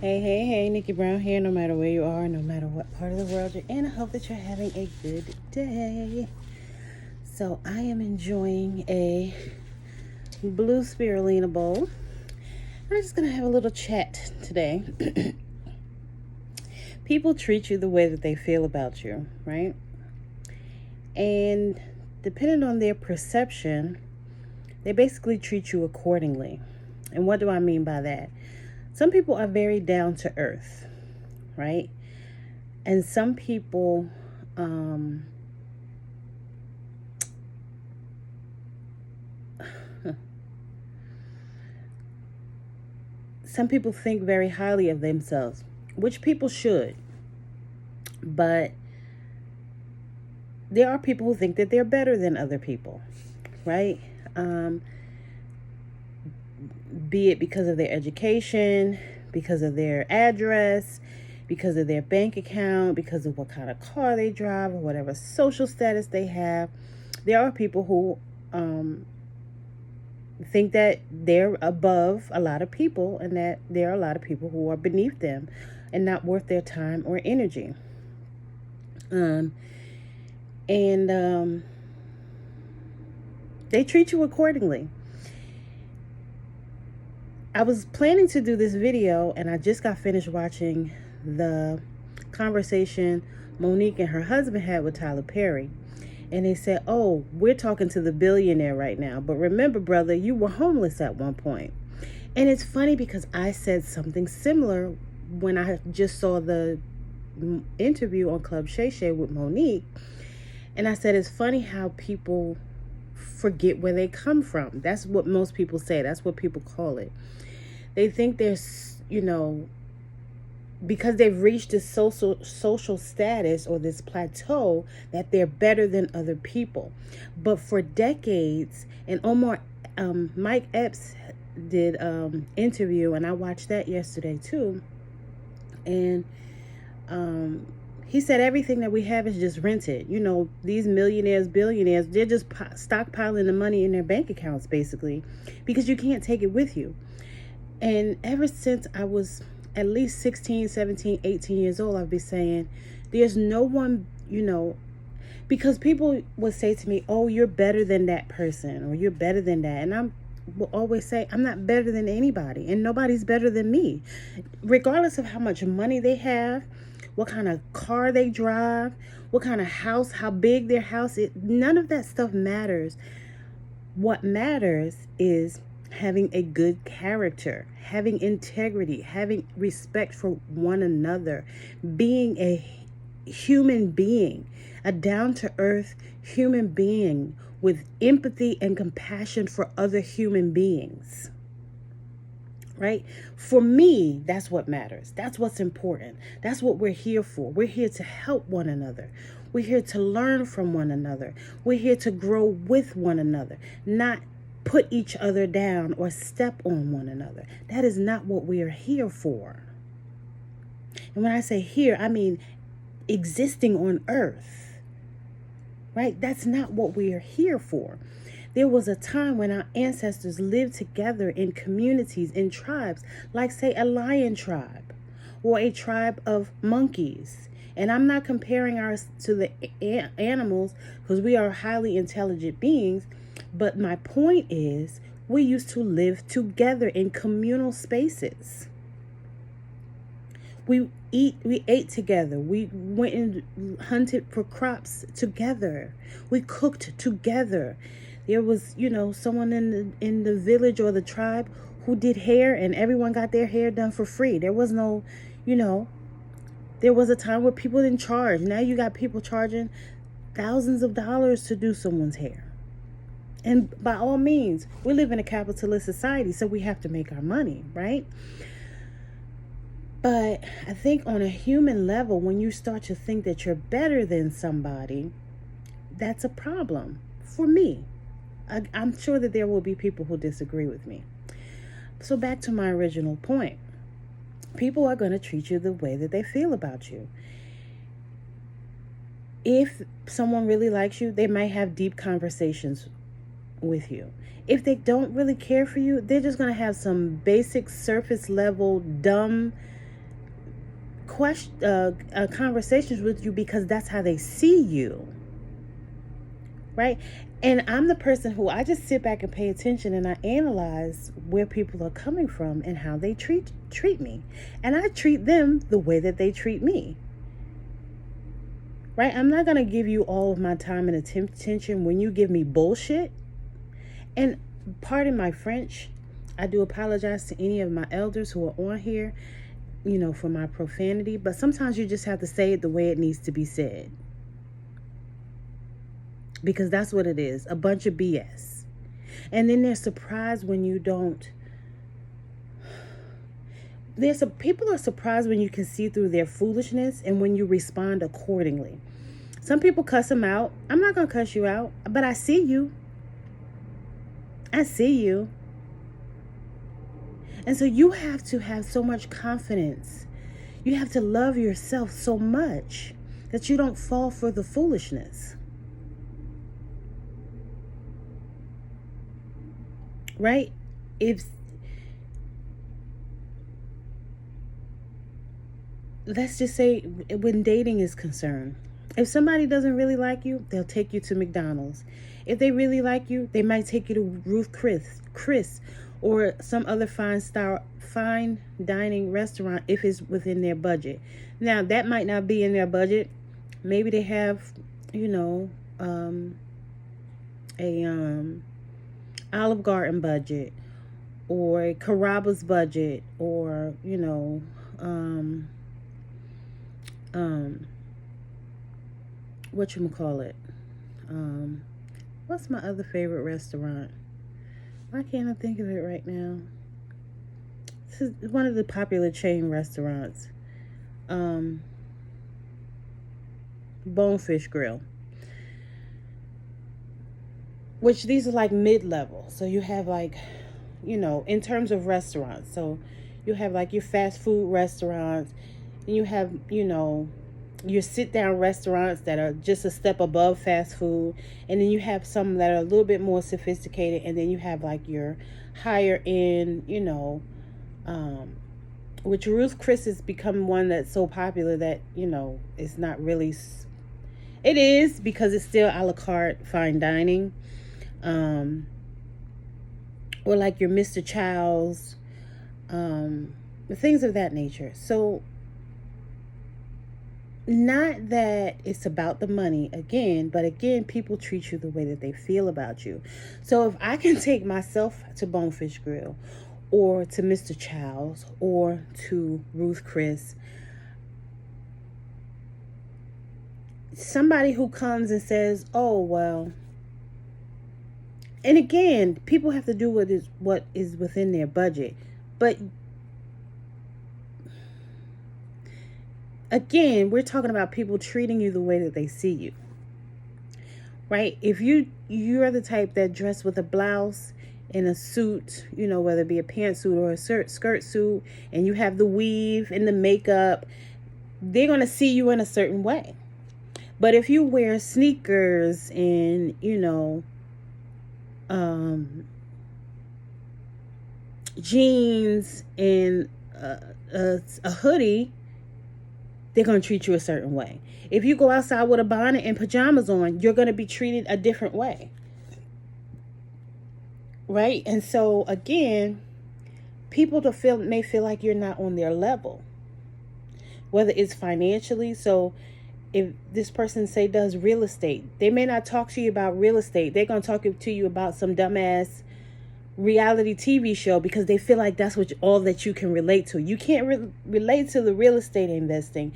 Hey, Nickie Brown here, no matter where you are, no matter what part of the world you're in. I hope that you're having a good day. So, I am enjoying a blue spirulina bowl. I'm just going to have a little chat today. People treat you the way that they feel about you, right? And depending on their perception, they basically treat you accordingly. And what do I mean by that? Some people are very down to earth, right? And some people some people think very highly of themselves, which people should. But there are people who think that they're better than other people, right? Be it because of their education, because of their address, because of their bank account, because of what kind of car they drive, or whatever social status they have. There are people who think that they're above a lot of people and that there are a lot of people who are beneath them and not worth their time or energy. And they treat you accordingly. I was planning to do this video and I just got finished watching the conversation Monique and her husband had with Tyler Perry. And they said, oh, we're talking to the billionaire right now. But remember, brother, you were homeless at one point. And it's funny because I said something similar when I just saw the interview on Club Shay Shay with Monique. And I said, it's funny how people forget where they come from. That's what most people say. That's what people call it. They think there's, because they've reached this social status or this plateau that they're better than other people. But for decades, and Mike Epps did interview, and I watched that yesterday too. And he said everything that we have is just rented. These millionaires, billionaires, they're just stockpiling the money in their bank accounts basically because you can't take it with you. And ever since I was at least 16, 17, 18 years old, I'd be saying, there's no one, because people would say to me, oh, you're better than that person, or you're better than that. And I will always say, I'm not better than anybody, and nobody's better than me. Regardless of how much money they have, what kind of car they drive, what kind of house, how big their house is, none of that stuff matters. What matters is having a good character, having integrity, having respect for one another, being a human being, a down-to-earth human being with empathy and compassion for other human beings. Right? For me, that's what matters. That's what's important. That's what we're here for. We're here to help one another. We're here to learn from one another. We're here to grow with one another, not put each other down or step on one another. That is not what we are here for. And when I say here, I mean existing on earth. Right? That's not what we are here for. There was a time when our ancestors lived together in communities, in tribes, like say a lion tribe or a tribe of monkeys. And I'm not comparing ours to the animals because we are highly intelligent beings. But my point is, we used to live together in communal spaces. We ate together. We went and hunted for crops together. We cooked together. There was, someone in the village or the tribe who did hair, and everyone got their hair done for free. There was no, there was a time where people didn't charge. Now you got people charging thousands of dollars to do someone's hair. And by all means, we live in a capitalist society, so we have to make our money, right? But I think on a human level, when you start to think that you're better than somebody, that's a problem for me. I'm sure that there will be people who disagree with me. So back to my original point. People are going to treat you the way that they feel about you. If someone really likes you, they might have deep conversations with you. If they don't really care for you, they're just going to have some basic surface level dumb conversations with you because that's how they see you, right? And I'm the person who, I just sit back and pay attention, and I analyze where people are coming from and how they treat me, and I treat them the way that they treat me, right? I'm not going to give you all of my time and attention when you give me bullshit. And pardon my French, I do apologize to any of my elders who are on here, for my profanity, but sometimes you just have to say it the way it needs to be said. Because that's what it is, a bunch of BS. And then they're surprised when you don't. People are surprised when you can see through their foolishness and when you respond accordingly. Some people cuss them out. I'm not going to cuss you out, but I see you. I see you. And so you have to have so much confidence. You have to love yourself so much that you don't fall for the foolishness. Right? Let's just say when dating is concerned, if somebody doesn't really like you, they'll take you to McDonald's. If they really like you, they might take you to Ruth Chris or some other fine dining restaurant if it's within their budget. Now, that might not be in their budget. Maybe they have, Olive Garden budget, or a Carrabba's budget, or whatchamacallit, what's my other favorite restaurant? Why can't I think of it right now? This is one of the popular chain restaurants, Bonefish Grill, which these are like mid-level. So you have like, in terms of restaurants. So you have like your fast food restaurants, and you have, your sit-down restaurants that are just a step above fast food. And then you have some that are a little bit more sophisticated. And then you have like your higher end, which Ruth Chris has become one that's so popular that, it's not really. It is, because it's still a la carte fine dining. Or like your Mr. Chow's, things of that nature. So not that it's about the money again, but again, people treat you the way that they feel about you. So if I can take myself to Bonefish Grill, or to Mr. Chow's, or to Ruth Chris, somebody who comes and says, oh, well, and again, people have to do what is within their budget. But again, we're talking about people treating you the way that they see you. Right? If you're the type that dress with a blouse and a suit, whether it be a pantsuit or a skirt suit, and you have the weave and the makeup, they're going to see you in a certain way. But if you wear sneakers and, jeans and a hoodie, they're going to treat you a certain way. If you go outside with a bonnet and pajamas on, you're going to be treated a different way. Right? And so, again, people may feel like you're not on their level. Whether it's financially. So if this person, say, does real estate, they may not talk to you about real estate. They're going to talk to you about some dumbass reality TV show because they feel like that's all that you can relate to. You can't relate to the real estate investing.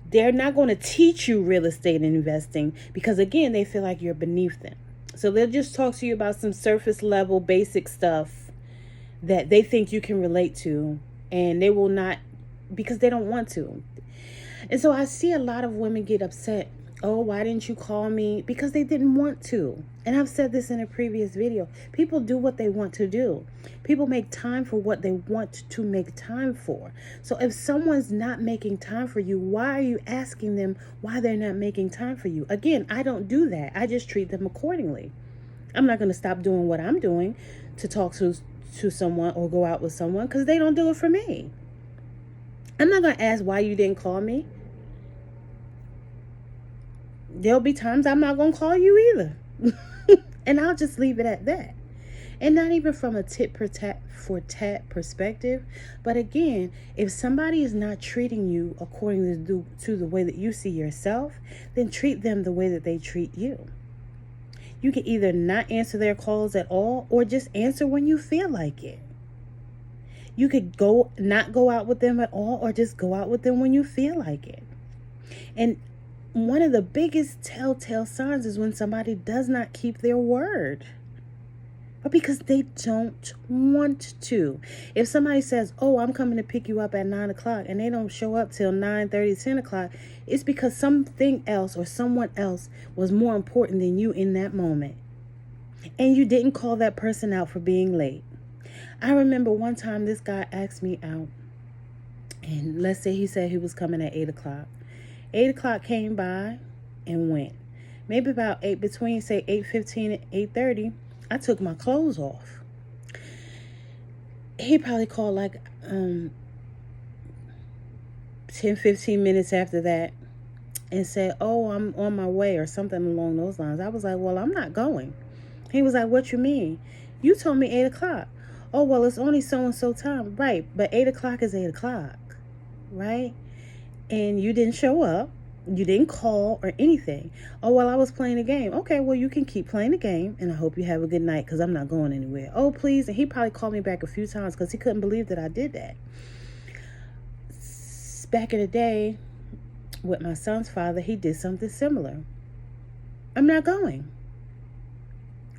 They're not going to teach you real estate investing because, again, they feel like you're beneath them. So they'll just talk to you about some surface level basic stuff that they think you can relate to, and they will not, because they don't want to. And so I see a lot of women get upset. Oh, why didn't you call me? Because they didn't want to. And I've said this in a previous video. People do what they want to do. People make time for what they want to make time for. So if someone's not making time for you, why are you asking them why they're not making time for you? Again, I don't do that. I just treat them accordingly. I'm not going to stop doing what I'm doing to talk to someone or go out with someone because they don't do it for me. I'm not going to ask why you didn't call me. There'll be times I'm not going to call you either. And I'll just leave it at that. And not even from a tit for tat perspective. But again, if somebody is not treating you according to the way that you see yourself, then treat them the way that they treat you. You can either not answer their calls at all or just answer when you feel like it. You could not go out with them at all or just go out with them when you feel like it. And one of the biggest telltale signs is when somebody does not keep their word. But because they don't want to. If somebody says, oh, I'm coming to pick you up at 9 o'clock and they don't show up till 9:30, 10 o'clock, it's because something else or someone else was more important than you in that moment. And you didn't call that person out for being late. I remember one time this guy asked me out. And let's say he said he was coming at 8 o'clock. 8 o'clock came by and went. Maybe about between say 8:15 and 8:30. I took my clothes off. He probably called like 10, 15 minutes after that and said, oh, I'm on my way or something along those lines. I was like, well, I'm not going. He was like, what you mean? You told me 8 o'clock. Oh, well, it's only so-and-so time. Right, but 8 o'clock is 8 o'clock, right? And you didn't show up. You didn't call or anything. Oh, well, I was playing a game. Okay, well, you can keep playing the game, and I hope you have a good night because I'm not going anywhere. Oh, please. And he probably called me back a few times because he couldn't believe that I did that. Back in the day, with my son's father, he did something similar. I'm not going.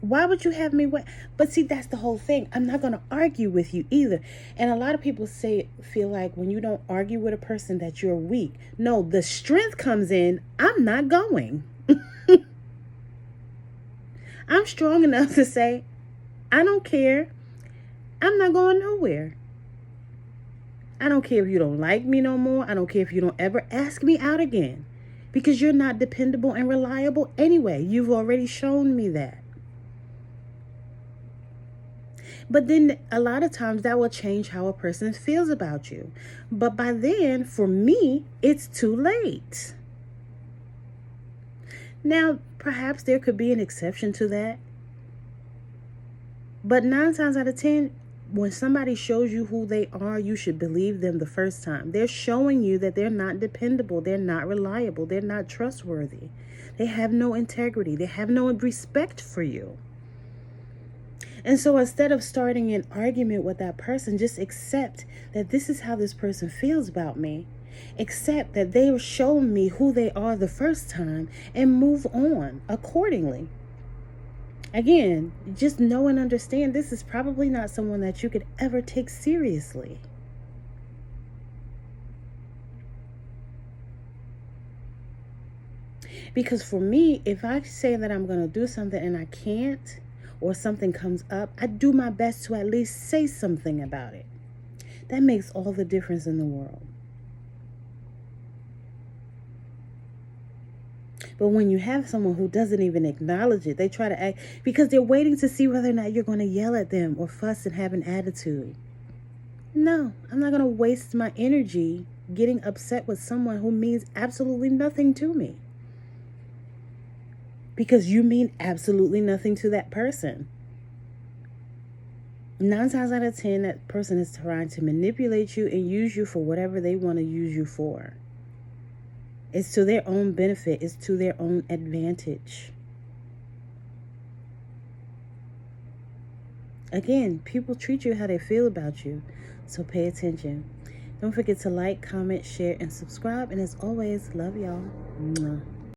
Why would you have me wait? But see, that's the whole thing. I'm not going to argue with you either. And a lot of people feel like when you don't argue with a person that you're weak. No, the strength comes in, I'm not going. I'm strong enough to say, I don't care. I'm not going nowhere. I don't care if you don't like me no more. I don't care if you don't ever ask me out again. Because you're not dependable and reliable anyway. You've already shown me that. But then a lot of times that will change how a person feels about you. But by then, for me, it's too late. Now, perhaps there could be an exception to that. But 9 times out of 10, when somebody shows you who they are, you should believe them the first time. They're showing you that they're not dependable. They're not reliable. They're not trustworthy. They have no integrity. They have no respect for you. And so instead of starting an argument with that person, just accept that this is how this person feels about me. Accept that they have shown me who they are the first time and move on accordingly. Again, just know and understand this is probably not someone that you could ever take seriously. Because for me, if I say that I'm going to do something and I can't, or something comes up, I do my best to at least say something about it. That makes all the difference in the world. But when you have someone who doesn't even acknowledge it, they try to act because they're waiting to see whether or not you're going to yell at them or fuss and have an attitude. No, I'm not going to waste my energy getting upset with someone who means absolutely nothing to me. Because you mean absolutely nothing to that person. 9 times out of 10, that person is trying to manipulate you and use you for whatever they want to use you for. It's to their own benefit. It's to their own advantage. Again, people treat you how they feel about you. So pay attention. Don't forget to like, comment, share, and subscribe. And as always, love y'all. Mwah.